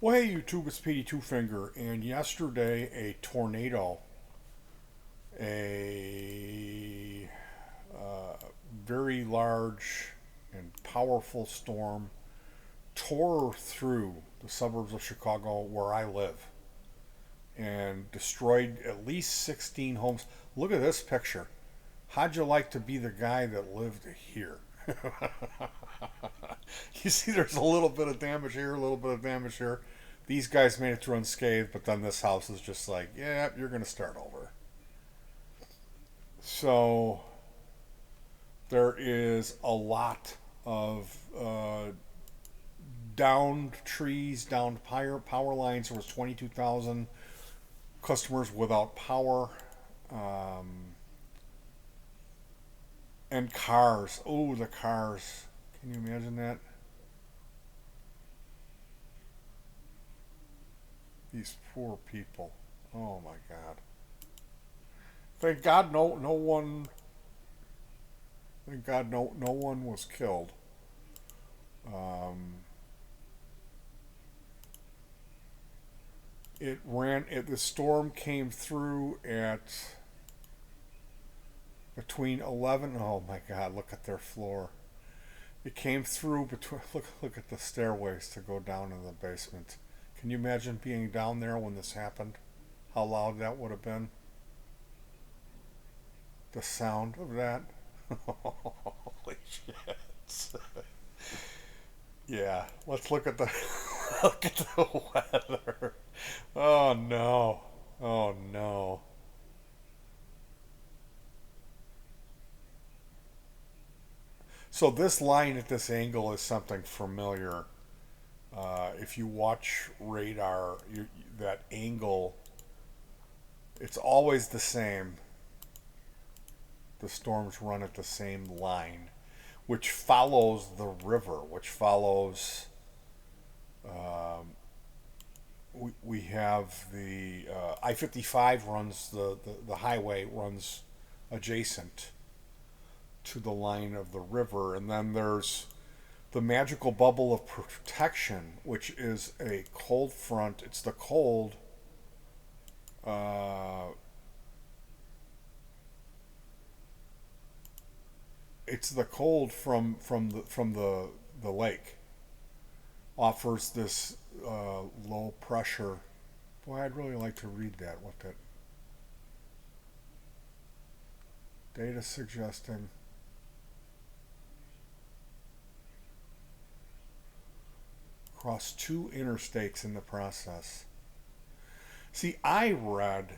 Well, hey, YouTube, it's Petey Two Finger, and yesterday a tornado, a very large and powerful storm, tore through the suburbs of Chicago where I live and destroyed at least 16 homes. Look at this picture. How'd you like to be the guy that lived here? You see, there's a little bit of damage here, a little bit of damage here. These guys made it through unscathed, but then this house is just like, yeah, you're going to start over. So there is a lot of downed trees, downed power lines. There was 22,000 customers without power. Um, and cars. Oh, the cars. Can you imagine that? These poor people. Oh my God. Thank God no one thank God no one was killed. Um, the storm came through at between 11. Oh my God, look at their floor. It came through between look at the stairways to go down in the basement. Can you imagine being down there when this happened? How loud that would have been? The sound of that. Holy shit. Yeah, let's look at the look at the weather. Oh no. Oh no. So this line at this angle is something familiar. If you watch radar, that angle, it's always the same. The storms run at the same line, which follows the river, which follows. Um, we have the I-55 runs the highway runs adjacent to the line of the river, and then there's the magical bubble of protection, which is a cold front. It's the cold. Uh, it's the cold from the lake. Offers this low pressure. Boy, I'd really like to read that. What that data suggesting cross two interstates in the process. See, I read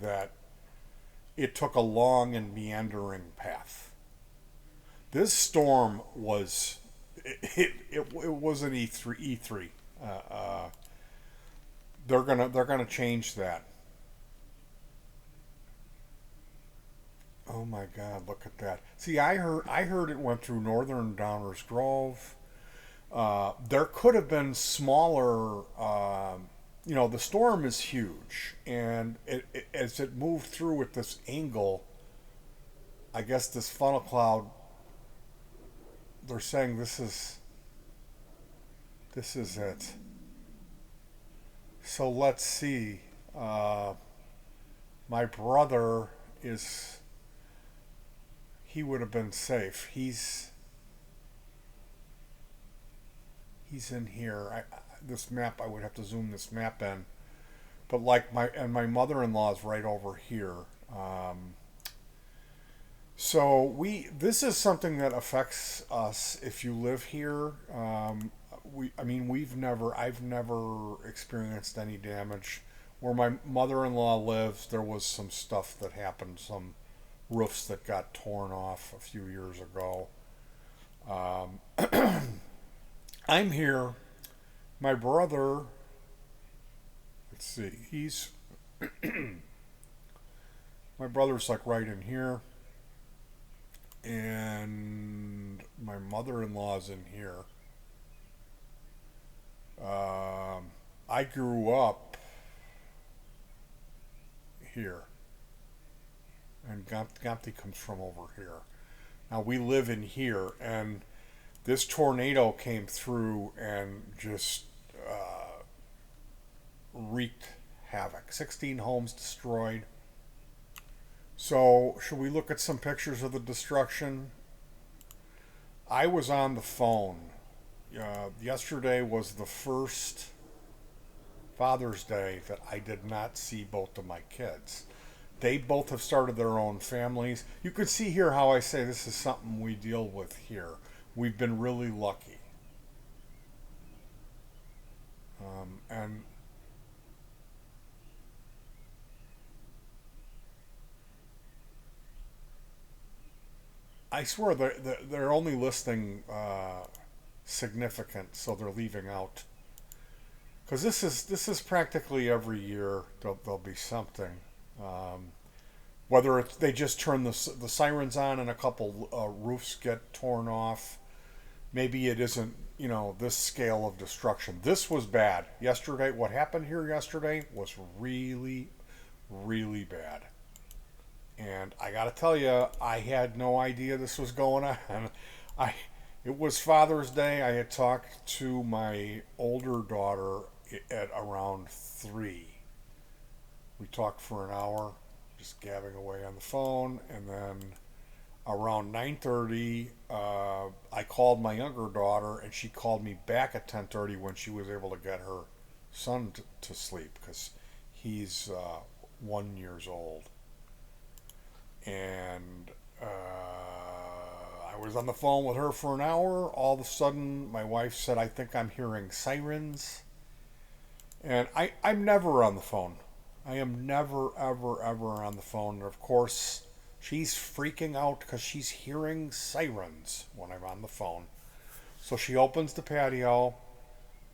that it took a long and meandering path. This storm was it was an E3. They're gonna change that. Oh my God! Look at that. See, I heard it went through northern Downers Grove. There could have been smaller. The storm is huge, and as it moved through at this angle, I guess this funnel cloud. They're saying this is it. So let's see. Uh, my brother is he would have been safe. He's in here. This map, I would have to zoom this map in. But like my mother-in-law is right over here. So this is something that affects us if you live here. I mean, I've never experienced any damage. Where my mother-in-law lives, there was some stuff that happened, some roofs that got torn off a few years ago. Um, I'm here. My brother, let's see, my brother's like right in here, and my mother-in-law's in here. I grew up here, and Gomti comes from over here. Now we live in here, and this tornado came through and just wreaked havoc. 16 homes destroyed. So, should we look at some pictures of the destruction? I was on the phone. Yesterday was the first Father's Day that I did not see both of my kids. They both have started their own families. You can see here how I say this is something we deal with here. We've been really lucky. And I swear they're only listing significant, so they're leaving out because this is practically every year there'll be something. Um, Whether it's they just turn the sirens on and a couple roofs get torn off, maybe it isn't this scale of destruction. This was bad yesterday. What happened here yesterday was really really bad. And I got to tell you, I had no idea this was going on. I It was Father's Day. I had talked to my older daughter at around 3. We talked for an hour, just gabbing away on the phone, and then around 9:30, I called my younger daughter, and she called me back at 10:30 when she was able to get her son to sleep because he's 1 years old. And I was on the phone with her for an hour. All of a sudden, my wife said, "I think I'm hearing sirens." And I'm never on the phone. I am never, ever, ever on the phone. And of course, she's freaking out because she's hearing sirens when I'm on the phone. So she opens the patio,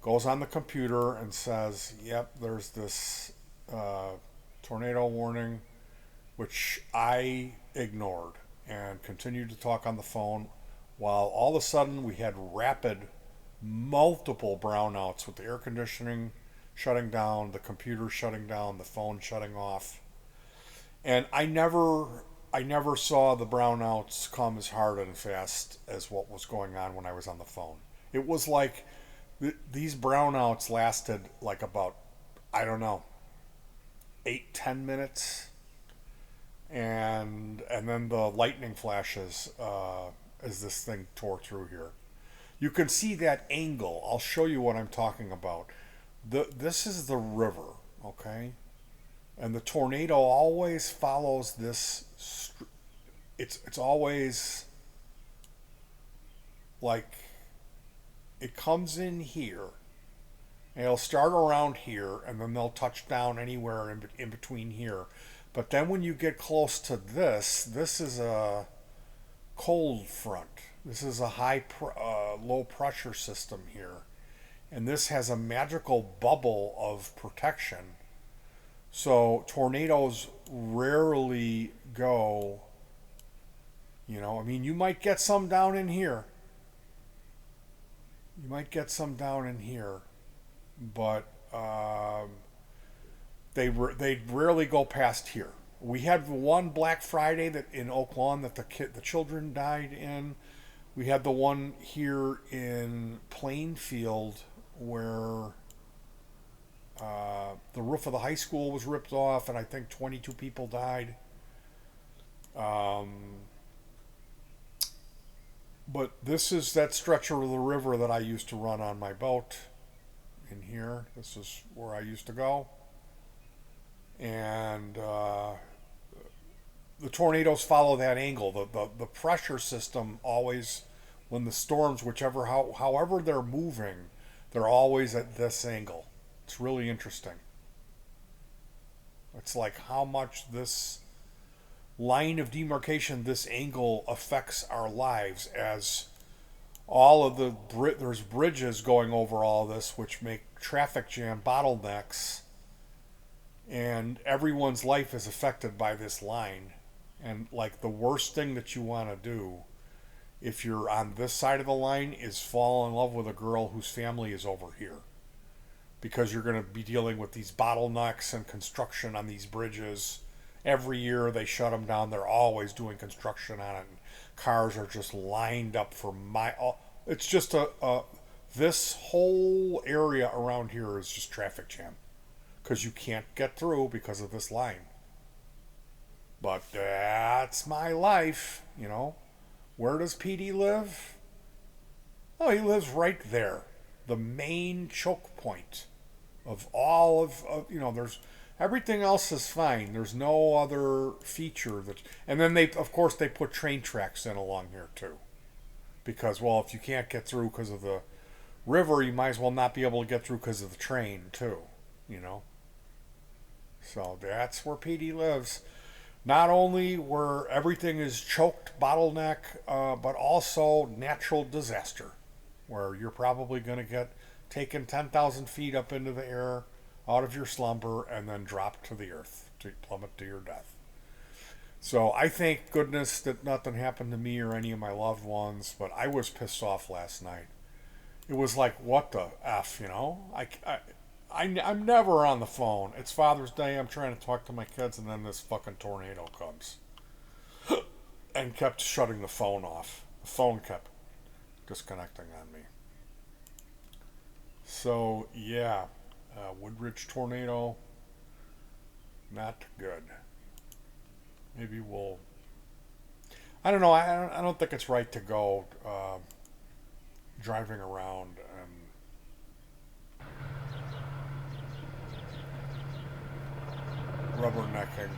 goes on the computer, and says, "Yep, there's this tornado warning," which I ignored and continued to talk on the phone while all of a sudden we had rapid, multiple brownouts with the air conditioning shutting down, the computer shutting down, the phone shutting off. And I never saw the brownouts come as hard and fast as what was going on when I was on the phone. It was like these brownouts lasted like about, I don't know, 8-10 minutes, and then the lightning flashes as this thing tore through here. You can see that angle. I'll show you what I'm talking about. This is the river, okay, and the tornado always follows this. It's always like it comes in here. And it'll start around here, and then they'll touch down anywhere in between here. But then when you get close to this is a cold front. This is a low pressure system here. And this has a magical bubble of protection. So tornadoes rarely go, I mean, you might get some down in here. You might get some down in here. But they rarely go past here. We had one Black Friday that in Oak Lawn that the children died in. We had the one here in Plainfield where the roof of the high school was ripped off, and I think 22 people died. But this is that stretch of the river that I used to run on my boat in here. This is where I used to go. And the tornadoes follow that angle. The pressure system always, when the storms, however they're moving, they're always at this angle. It's really interesting. It's like how much this line of demarcation, this angle affects our lives as all of there's bridges going over all this which make traffic jam bottlenecks, and everyone's life is affected by this line. And like the worst thing that you want to do if you're on this side of the line is fall in love with a girl whose family is over here, because you're going to be dealing with these bottlenecks and construction on these bridges Every year they shut them down. They're always doing construction on it. And cars are just lined up for my. It's just a this whole area around here is just traffic jam because you can't get through because of this line. But that's my life, you know. Where does PD live? Oh, he lives right there, the main choke point of all there's everything else is fine. There's no other feature that, and then they, of course, they put train tracks in along here too, because well, if you can't get through because of the river, you might as well not be able to get through because of the train too, you know. So that's where PD lives. Not only where everything is choked, bottleneck, but also natural disaster, where you're probably going to get taken 10,000 feet up into the air out of your slumber and then dropped to the earth to plummet to your death. So I thank goodness that nothing happened to me or any of my loved ones, but I was pissed off last night. It was like, what the F, you know? I'm never on the phone. It's Father's Day. I'm trying to talk to my kids, and then this fucking tornado comes and kept shutting the phone off. The phone kept disconnecting on me. So, yeah, Woodridge tornado, not good. Maybe we'll. I don't know. I don't think it's right to go driving around and rubbernecking.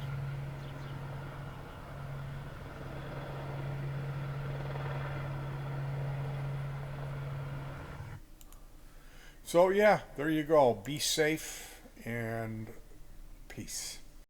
So, yeah, there you go. Be safe and peace.